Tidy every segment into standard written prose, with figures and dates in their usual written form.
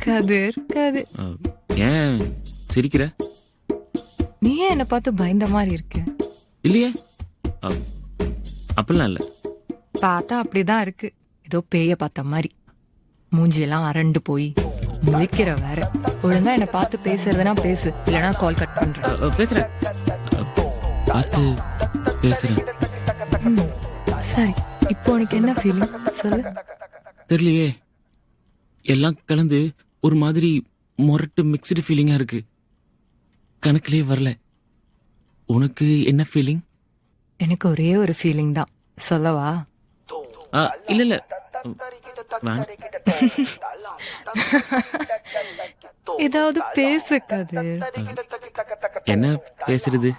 கதிர் கதிர், ஏன் சிரிக்கிற? நீ ஏன் என்னை பார்த்து பயந்த மாதிரி இருக்க? இல்லையே, அப்படிலாம் இல்லை. பார்த்தா அப்படிதான் இருக்கு, ஏதோ பேய பார்த்த மாதிரி. மூஞ்சியெல்லாம் அரண்டு போய் முழிக்கிற வேற. ஒழுங்கா என்னை பார்த்து பேசுறதுனா பேசு, இல்லைன்னா கால் கட் பண்றேன். பேசுறேன், பார்த்து பேசுறேன். சரி, இப்போ உனக்கு என்ன ஃபீலிங் சொல்லு. தெரியலையே, எல்லாம் கலந்து ஒரு மாதிரி மொரட்டு மிக்ஸ்டு ஃபீலிங்கா இருக்கு. கணக்கிலே வரல. உனக்கு என்ன ஃபீலிங்? எனக்கு ஒரே ஒரு ஃபீலிங் தான், சொல்லவா? இல்ல இல்ல, ஏதாவது பேசு கதிர். என்ன பேசுறது?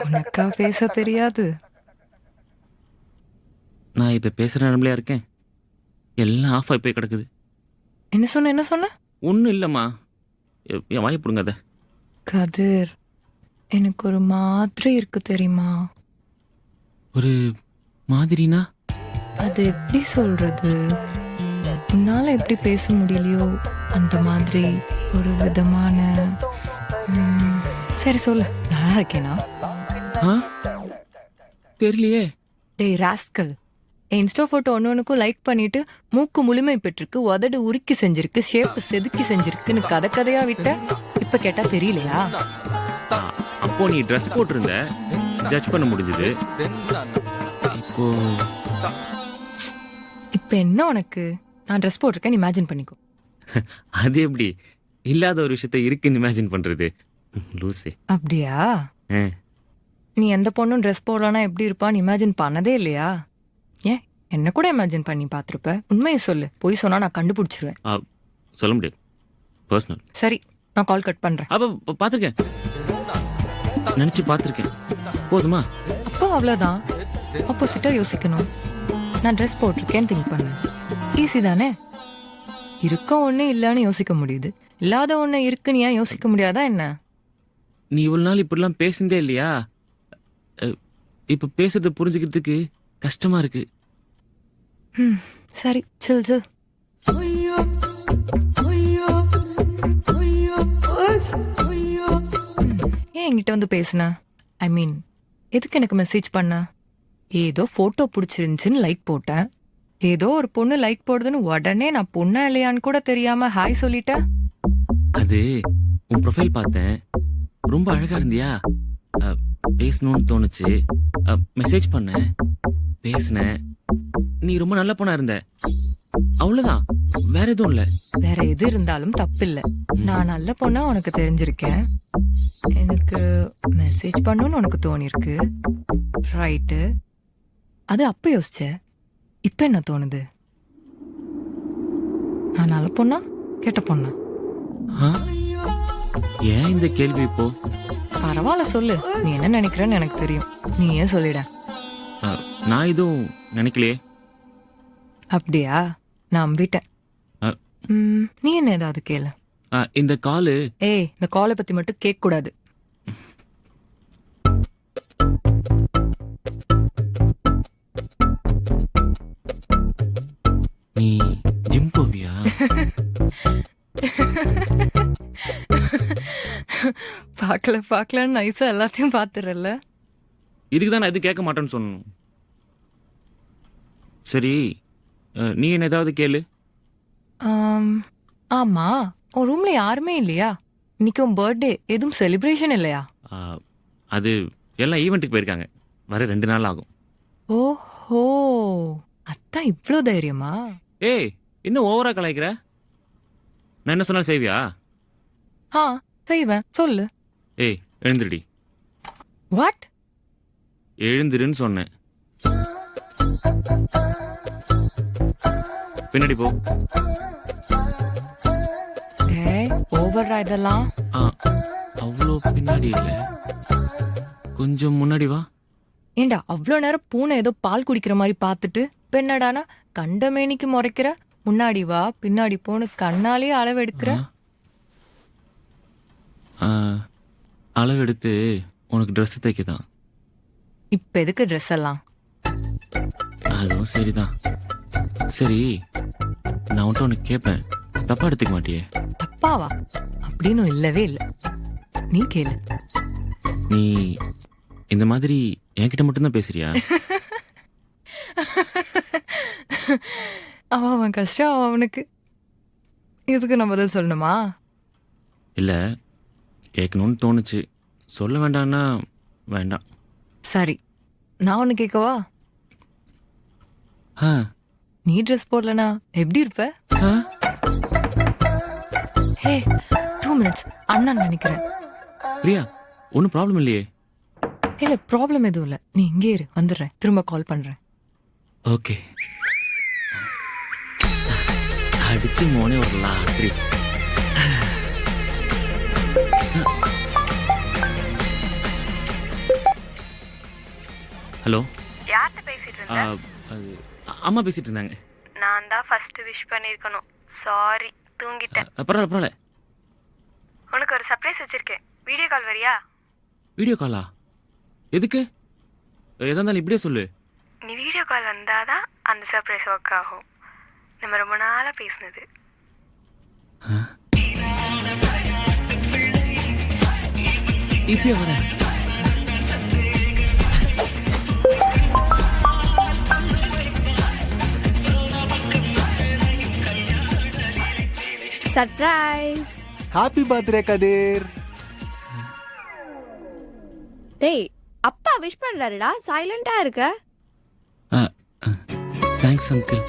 உனக்கா பேச தெரியாது? நான் இப்ப பேசுற நிலைமையா இருக்கேன். எல்லாம் ஆஃப் ஆகி போய் கிடக்குது. என்ன சொன்ன என்ன சொன்ன? ஒன்றும் இல்லைம்மா, என் வாயை பிடுங்க அதை. கதிர், எனக்கு ஒரு மாதிரி இருக்கு தெரியுமா? ஒரு மாதிரினா? அது எப்படி சொல்றது? உன்னால எப்படி பேச முடியலையோ அந்த மாதிரி ஒரு விதமான சரி சொல்லு, நல்லா இருக்கேனா? தெரியலையே. டேய் ராஸ்கல், இன்ஸ்டா போட்டோ ஒன்னொன்னுக்கும் லைக் பண்ணிட்டு மூக்கு முழுமை பெற்றிருக்கு, உதடு உருக்கி செஞ்சிருக்கு, ஷேப் செதுக்கி செஞ்சிருக்குன்னு கதை கதையா விட்ட. இப்ப கேட்டா தெரியலையா? அப்போ நீ ட்ரெஸ் போட்டிருந்த, ஜட்ஜ் பண்ண முடிஞ்சது. இப்ப என்ன உனக்கு? நான் ட்ரெஸ் போட்டிருக்கேன், இமேஜின் பண்ணிக்கோ. அது எப்படி இல்லாத ஒரு விஷயத்த இருக்குன்னு இமேஜின் பண்றது? லூசே. அப்படியா? நீ எந்த பொண்ணும் ட்ரெஸ் போடலன்னா எப்படி இருப்பான்னு இமேஜின் பண்ணதே இல்லையா? ஏன் என்ன கூட இமேஜின் பண்ணி பார்த்துருப்ப. உண்மையை சொல்லு, பொய் சொன்னா நான் கண்டுபிடிச்சிருவேன். சொல்ல முடியாது, பர்சனல். சரி, நான் கால் கட் பண்றேன். அப்ப பாத்துருக்கேன், நினைச்சு பாத்துருக்கேன், போதுமா? அப்போ அவ்வளவுதான். ஆப்போசிட்டா யோசிக்கணும். நான் ட்ரெஸ் போட்டிருக்கேன்னு திங்க் பண்ணு. ஈஸி தானே? இருக்க ஒண்ணு இல்லன்னு யோசிக்க முடியுது, இல்லாத ஒண்ணு இருக்குன்னு ஏன் யோசிக்க முடியாதா என்ன? நீ இவ்வளவு நாள் இப்படிலாம் பேசுனதே இல்லையா? இப்ப பேசுறத புரிஞ்சுக்கிறதுக்கு கஷ்டமா இருக்கு. சரி, சில் சில். ஏன் என்கிட்ட வந்து பேசுன? ஐ மீன், எதுக்கு எனக்கு மெசேஜ் பண்ண? ஏதோ போட்டோ பிடிச்சிருந்துச்சுன்னு லைக் போட்டேன். ஏதோ ஒரு பொண்ணு லைக் போடுதுன்னு உடனே நான் பொண்ணா இல்லையான்னு கூட தெரியாம ஹாய் சொல்லிட்டேன். அது உன் ப்ரொஃபைல் பார்த்தேன், ரொம்ப அழகா இருந்தியா, பேசணும்னு தோணுச்சு, மெசேஜ் பண்ணேன், பேசினேன். நீ ரொம்ப நல்ல பொண்ணா இருந்த, அவ்வளவுதான், வேற எதுவும் இல்ல. வேற எது இருந்தாலும் தப்பில்ல. நான் நல்ல பொண்ணா உனக்கு தெரிஞ்சிருக்கேன். எனக்கு மெசேஜ் பண்ணணும்னு உனக்கு தோணிருக்கு, ரைட்டு. அது அப்ப யோசிச்ச, இப்ப என்ன தோணுது? நான் நல்ல பொண்ணா கெட்ட பொண்ணா? ஏன் இந்த கேள்வி இப்போ? பரவாயில்ல சொல்லு, நீ என்ன நினைக்கிறன்னு எனக்கு தெரியும், நீ ஏன் சொல்லிட. நான் எதுவும் நினைக்கலையே. அப்படியா? நான் நம்பிட்டேன். நீ என்ன ஏதாவது கேளு. இந்த காலு. ஏய், இந்த காலை பத்தி மட்டும் கேட்க கூடாது. நீ ஜிம் போவியா? பார்க்கலன்னு நைஸா எல்லாத்தையும் பாத்துறல. இதுக்குதான் நான் எதுவும் கேட்க மாட்டேன்னு சொல்லணும். சரி, நீ என்ன ஏதாவது கேளு. ஆமா, உன் ரூம்ல யாருமே இல்லையா? இன்னைக்கு உன் பர்த்டே, எதுவும் செலிப்ரேஷன் இல்லையா? அது எல்லாம் ஈவெண்ட்டுக்கு போயிருக்காங்க, வர 2 நாள் ஆகும். ஓஹோ, அதான் இவ்ளோ தைரியமா? ஏய், இன்னும் ஓவரா கலாய்க்கிற. நான் என்ன சொன்னாலும் செய்வியா? செய்வேன், சொல்லு. ஏய், எழுந்துடி. வாட்? எழுந்துருன்னு சொன்னேன். பின்னாடி போ. ஓவரா இதெல்லாம்? அவ்வளோ பின்னாடி இல்ல, கொஞ்சம் முன்னாடி வா. ஏண்டா அவ்வளோ நேரம் பூனை ஏதோ பால் குடிக்கிற மாதிரி பார்த்துட்டு பெண்ணடானா கண்டமேனிக்கு முறைக்கிற? முன்னாடி வா பின்னாடி போன்னு கண்ணாலே அளவெடுக்கிற. அளவெடுத்து உனக்கு ட்ரெஸ் தைக்கதான். இப்ப எதுக்கு ட்ரெஸ் எல்லாம்? அதுவும் சரிதான். சரி, நான் உன்ட்ட ஒன்று கேட்பேன், தப்பா எடுத்துக்க மாட்டியே? தப்பாவா? அப்படின்னு இல்லவே இல்லை. நீ கேளு. நீ இந்த மாதிரி என்கிட்ட மட்டும்தான் பேசுறியா? அவன் கஷ்டம் அவனுக்கு. இதுக்கு நான் பதில் சொல்லணுமா? இல்லை, கேட்கணும்னு தோணுச்சு. சொல்ல வேண்டாம்னா வேண்டாம். சரி, நான் ஒன்று கேட்கவா? ஆ நீ ட்ரெஸ் போடலனா எப்படி இருப்ப? ஆ? ஹே, 2 minutes. அண்ணா நினைக்கிறேன். பிரியா, ஒன்றும் ப்ராப்ளம் இல்லையே. இல்ல, ப்ராப்ளம் எதுவும் இல்லை. நீ இங்கே இரு, வந்துடுறேன். திரும்ப கால் பண்றேன். ஓகே. அடிச்சு மோனே ஒரு லாட்ரி. ஹலோ, யார்கிட்ட பேசிட்டு இருந்த? அது அம்மா பேசிட்டு இருந்தாங்க. நான் தான் ஃபர்ஸ்ட் விஷ் பண்ணிருக்கணும். சாரி, தூங்கிட்டேன். பரவாயில்ல பரவாயில்ல. உனக்கு ஒரு சர்ப்ரைஸ் வச்சிருக்கேன். வீடியோ கால் வரியா? வீடியோ காலா? எதுக்கு? எதா இருந்தாலும் இப்படியே சொல்லு. நீ வீடியோ கால் வந்தாதான் அந்த சர்ப்ரைஸ் ஒர்க் ஆகும். நம்ம ரொம்ப நாளா பேசினது. இப்பயே வரேன். சர்ப்ரைஸ். ஹாப்பி பர்த்டே கதிர். டேய், அப்பா விஷ் பண்றாருடா, சைலண்டா இருக்க. Thanks uncle.